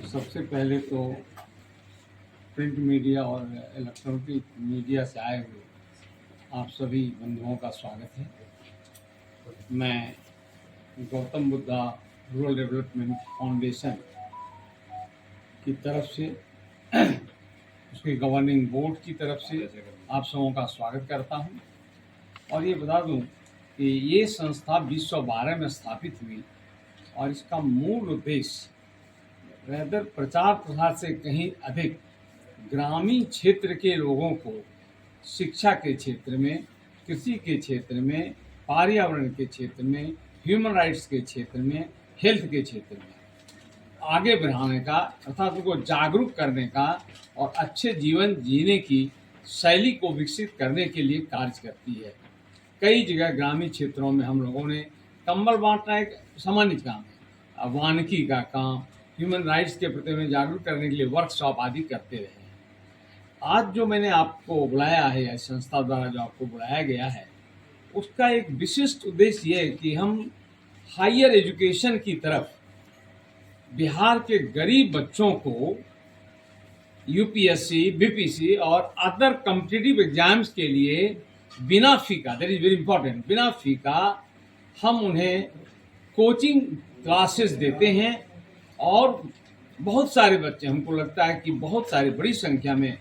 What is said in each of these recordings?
सबसे पहले तो प्रिंट मीडिया और इलेक्ट्रॉनिक मीडिया से आए हुए आप सभी बंधुओं का स्वागत है। मैं Gautam Buddha rural development foundation की तरफ से उसके गवर्निंग बोर्ड की तरफ से आप सबों का स्वागत करता हूं और ये बता दूं कि ये संस्था 1912 में स्थापित हुई और इसका मूल उद्देश्य रेदर प्रचार प्रसार से कहीं अधिक ग्रामीण क्षेत्र के लोगों को शिक्षा के क्षेत्र में, कृषि के क्षेत्र में, पर्यावरण के क्षेत्र में, ह्यूमन राइट्स के क्षेत्र में, हेल्थ के क्षेत्र में आगे बढ़ाने का अर्थात उनको जागरूक करने का और अच्छे जीवन जीने की शैली को विकसित करने के लिए कार्य करती है। कई जगह ग्रामीण क्षेत्रों में हम लोगों ने कंबल बांटना एक सामान्य काम है, वानिकी का काम, ह्यूमन राइट्स के प्रति में जागरूक करने के लिए वर्कशॉप आदि करते रहे हैं। आज जो मैंने आपको बुलाया है या संस्था द्वारा जो आपको बुलाया गया है उसका एक विशिष्ट उद्देश्य ये है कि हम हायर एजुकेशन की तरफ बिहार के गरीब बच्चों को यूपीएससी, बीपीसी और अदर कॉम्पिटिटिव एग्जाम्स के लिए बिना फी का, दैट इज वेरी इंपॉर्टेंट, बिना फी का हम उन्हें कोचिंग क्लासेस देते हैं और बहुत सारे बच्चे, हमको लगता है कि बहुत सारी बड़ी संख्या में,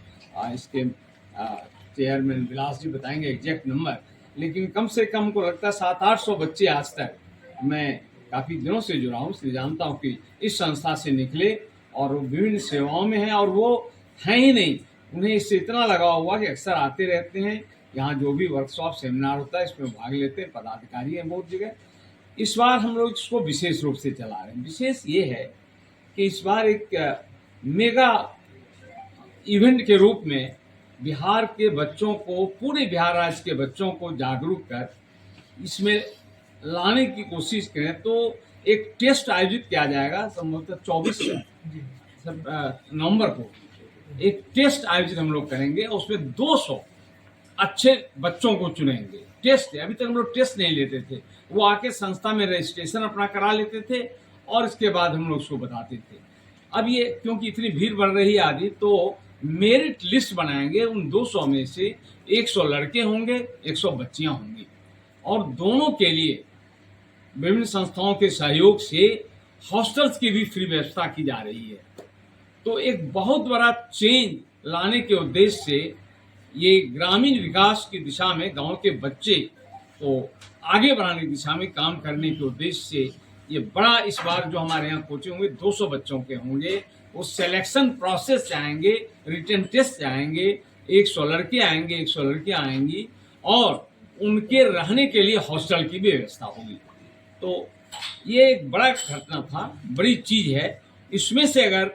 इसके चेयरमैन विलास जी बताएंगे एग्जैक्ट नंबर, लेकिन कम से कम हमको लगता है 700-800 बच्चे आज तक, मैं काफ़ी दिनों से जुड़ा हूँ इसलिए जानता हूँ कि इस संस्था से निकले और वो विभिन्न सेवाओं में हैं और वो हैं ही नहीं, उन्हें इससे इतना लगाव हुआ कि अक्सर आते रहते हैं यहाँ, जो भी वर्कशॉप सेमिनार होता है इसमें भाग लेते हैं, पदाधिकारी हैं बहुत जगह। इस बार हम लोग इसको विशेष रूप से चला रहे हैं। विशेष ये है कि इस बार एक मेगा इवेंट के रूप में बिहार के बच्चों को, पूरे बिहार राज्य के बच्चों को जागरूक कर इसमें लाने की कोशिश करें तो एक टेस्ट आयोजित किया जाएगा संभवतः 24 नवंबर को एक टेस्ट आयोजित हम लोग करेंगे और उसमें 200 अच्छे बच्चों को चुनेंगे। टेस्ट है, अभी तक हम लोग टेस्ट नहीं लेते थे, वो आके संस्था में रजिस्ट्रेशन अपना करा लेते थे और इसके बाद हम लोग उसको बताते थे। अब ये क्योंकि इतनी भीड़ बढ़ रही है आदि, तो मेरिट लिस्ट बनाएंगे, उन 200 में से 100 लड़के होंगे, 100 बच्चियां होंगी और दोनों के लिए विभिन्न संस्थाओं के सहयोग से हॉस्टल्स की भी फ्री व्यवस्था की जा रही है। तो एक बहुत बड़ा चेंज लाने के उद्देश्य से ये ग्रामीण विकास की दिशा में गांव के बच्चे को आगे बढ़ाने की दिशा में काम करने के उद्देश्य से ये बड़ा इस बार जो हमारे यहाँ कोचिंग होंगे 200 बच्चों के होंगे, वो सिलेक्शन प्रोसेस से आएंगे, रिटन टेस्ट से आएंगे, 100 लड़के आएंगे, 100 लड़कियां आएंगी और उनके रहने के लिए हॉस्टल की भी व्यवस्था होगी। तो ये एक बड़ा घटना था, बड़ी चीज है। इसमें से अगर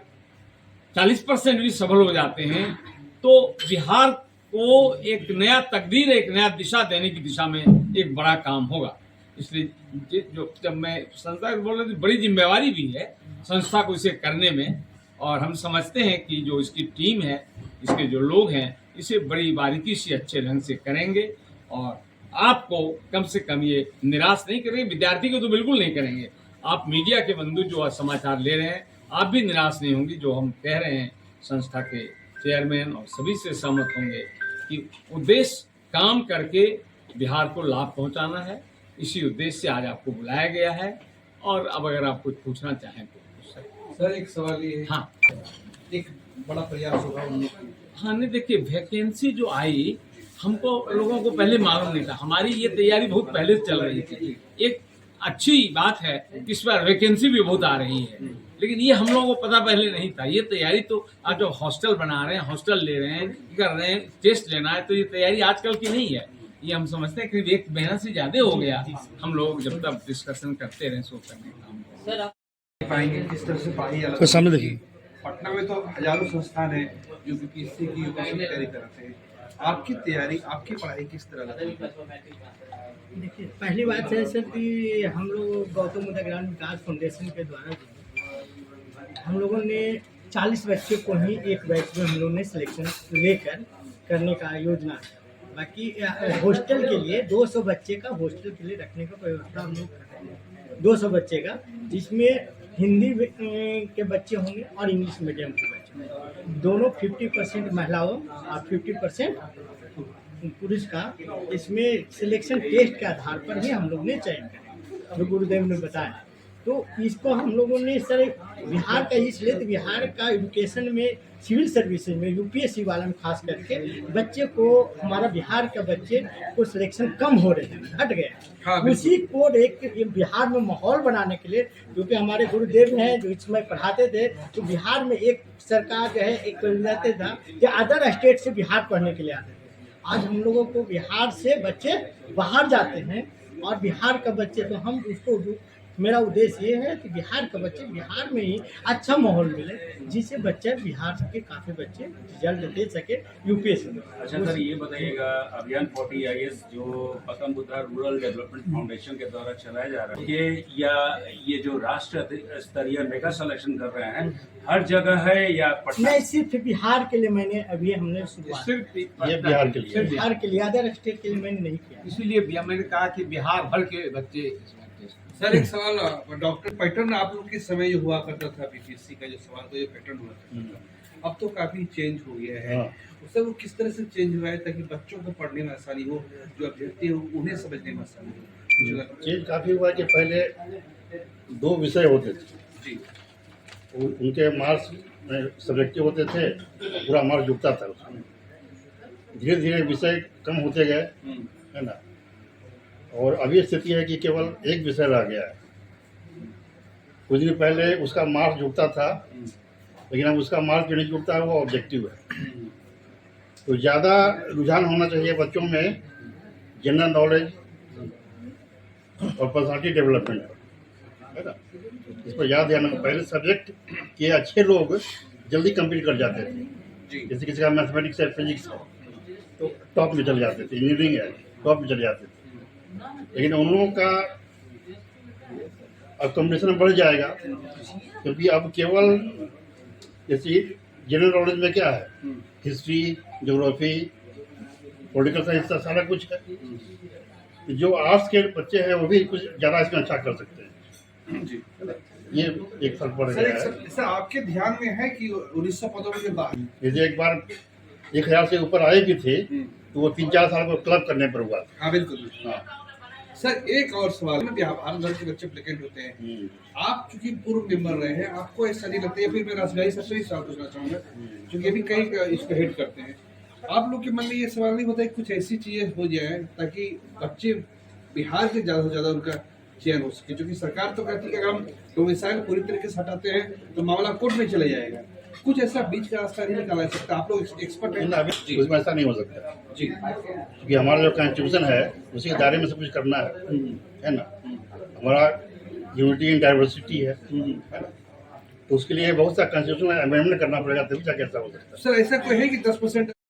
40% भी सफल हो जाते हैं तो बिहार को एक नया तकदीर, एक नया दिशा देने की दिशा में एक बड़ा काम होगा। इसलिए जो जब मैं संस्था को बोल रहे थे, बड़ी जिम्मेवारी भी है संस्था को इसे करने में और हम समझते हैं कि जो इसकी टीम है, इसके जो लोग हैं, इसे बड़ी बारीकी से अच्छे ढंग से करेंगे और आपको कम से कम ये निराश नहीं करेंगे। विद्यार्थी को तो बिल्कुल नहीं करेंगे। आप मीडिया के बंधु जो समाचार ले रहे हैं, आप भी निराश नहीं होंगे। जो हम कह रहे हैं संस्था के चेयरमैन और सभी से सहमत होंगे कि उद्देश्य काम करके बिहार को लाभ पहुंचाना है। इसी उद्देश्य से आज आपको बुलाया गया है और अब अगर आप कुछ पूछना चाहें तो सर एक सवाल ये है। हाँ, एक बड़ा प्रयास होगा उन लोग। हाँ, नहीं देखिए, वैकेंसी जो आई हमको लोगों को पहले मालूम नहीं था। हमारी ये तैयारी बहुत पहले से चल रही थी। एक अच्छी बात है कि इस बार वैकेंसी भी बहुत आ रही है, लेकिन ये हम लोगों को पता पहले नहीं था। ये तैयारी तो आज जो हॉस्टल बना रहे हैं, हॉस्टल ले रहे हैं, कर रहे हैं, टेस्ट लेना है, तो ये तैयारी आजकल की नहीं है। ये हम समझते हैं कि एक महीना से ज्यादा हो गया हम लोग जब तक डिस्कशन करते रहे सो करने का। सर आप पाएंगे किस तरह से पढ़ाई अलग तो सामने देखिए, पटना में तो हजारों संस्थान है जो यूपीएससी की तैयारी करते हैं। आपकी तैयारी, आपकी पढ़ाई किस तरह लगती है? देखिए, पहली बात है सर कि हम लोग गौतम बुद्ध ग्रामीण विकास फाउंडेशन के द्वारा हम लोगों ने 40 बच्चे को ही एक बैच में हम लोगों ने सिलेक्शन लेकर करने का योजना है। बाकी हॉस्टल के लिए 200 बच्चे का हॉस्टल के लिए रखने का व्यवस्था हम लोग कर रहे हैं। 200 बच्चे का, जिसमें हिंदी के बच्चे होंगे और इंग्लिश मीडियम के बच्चे होंगे। दोनों 50% महिलाओं और 50% पुरुष का इसमें सिलेक्शन टेस्ट के आधार पर ही हम लोग ने चयन करें, जो गुरुदेव ने बताया। तो इसको हम लोगों ने सर बिहार का इसलिए तो बिहार का एजुकेशन में सिविल सर्विसेज में यूपीएससी वाला में खास करके बच्चे को हमारा बिहार के बच्चे को सिलेक्शन कम हो रहे हैं, घट गया। हाँ, बिल्कुल। उसी को एक बिहार में माहौल बनाने के लिए, क्योंकि हमारे गुरुदेव हैं जो इस समय पढ़ाते थे, तो बिहार में एक सरकार जो है एक कहते था कि अदर स्टेट से बिहार पढ़ने के लिए आते थे। आज हम लोगों को बिहार से बच्चे बाहर जाते हैं और बिहार का बच्चे तो हम उसको मेरा उद्देश्य ये है कि बिहार का बच्चे बिहार में ही अच्छा माहौल मिले, जिससे बच्चे बिहार के काफ़ी बच्चे रिजल्ट दे सके यूपीएससी में। अच्छा सर, ये बताइएगा अभियान 40IS जो पतन बुद्धा रूरल डेवलपमेंट फाउंडेशन के द्वारा चलाया जा रहा है, ये जो राष्ट्र स्तरीय मेगा सिलेक्शन कर रहे हैं हर जगह है या पटना? नहीं, सिर्फ बिहार के लिए हमने शुरुआत सिर्फ ये बिहार के लिए, बिहार के लिए, अदर स्टेट के लिए मैंने नहीं किया। इसीलिए भैया मैंने कहा कि बिहार भर के बच्चे इसमें टेस्ट। सर एक सवाल, डॉक्टर पैटर्न आप लोग के समय जो हुआ करता था बीपीएससी का जो सवाल तो ये पैटर्न हुआ करता था, अब तो काफी चेंज हो गया है। उससे वो किस तरह से चेंज हुआ है ताकि बच्चों को पढ़ने में आसानी हो, जो अभ्यर्थी हो उन्हें समझने में आसानी हो? चेंज काफ़ी हुआ कि पहले 2 विषय होते थे जी, उनके मार्क्स सब्जेक्टिव होते थे, पूरा मार्क्स जुटता था उसमें। धीरे धीरे विषय कम होते गए, है ना। और अभी स्थिति है कि केवल एक विषय रह गया है। कुछ दिन पहले उसका मार्क्स जुटता था, लेकिन अब उसका मार्क्स जो नहीं जुटता है वो ऑब्जेक्टिव है। तो ज़्यादा रुझान होना चाहिए बच्चों में जनरल नॉलेज और पर्सनालिटी डेवलपमेंट पर, है ना। इस पर याद ध्यान, पहले सब्जेक्ट के अच्छे लोग जल्दी कंप्लीट कर जाते थे। जी, जैसे किसी का मैथमेटिक्स है, फिजिक्स है, तो टॉप में चले जाते थे। इंजीनियरिंग है, टॉप में चले जाते थे। लेकिन उन लोगों का अब कॉम्पिटिशन बढ़ जाएगा, क्योंकि अब केवल जैसे जनरल नॉलेज में क्या है, हिस्ट्री, ज्योग्राफी, पॉलिटिकल साइंस, सारा कुछ है। जो आर्ट्स के बच्चे हैं वो भी कुछ ज़्यादा इसमें अच्छा कर सकते हैं। जी। ये एक फर्क पड़ सर गया है। सर आपके ध्यान में है कि 1900 पदों के बाद जैसे एक बार 1000 से ऊपर आए भी थे, तो वो 3-4 साल को क्लब करने पर हुआ था। हाँ बिल्कुल। हाँ। सर एक और सवाल में, बिहार भर के बच्चे एप्लीकेंट होते हैं, आप चूंकि पूर्व मेंबर रहे हैं, आपको ऐसा नहीं लगता? या फिर मैं राजभाई सबसे ही सवाल पूछना चाहूँगा, क्योंकि अभी कई इसको हेड करते हैं, आप लोग के मन में ये सवाल नहीं होता कि कुछ ऐसी चीज़ें हो जाए ताकि बच्चे बिहार के ज़्यादा से ज़्यादा उनका चयन हो सके? क्योंकि सरकार तो कहती है कि अगर हम डोमिसाइल पूरी तरीके से हटाते हैं तो मामला कोर्ट में चला जाएगा। कुछ ऐसा बीच का रास्ता नहीं निकाला जा सकता? आप लोग एक्सपर्ट हैं। अभी उसमें ऐसा नहीं हो सकता, जी, क्योंकि हमारा जो कॉन्स्टिट्यूशन है उसी के दायरे में सब कुछ करना है ना। हमारा यूनिटी इन डाइवर्सिटी है ना। तो उसके लिए बहुत सा कॉन्स्टिट्यूशन अमेंडमेंट करना पड़ेगा, तभी जाके ऐसा हो सकता है। सर ऐसा कोई है कि 10%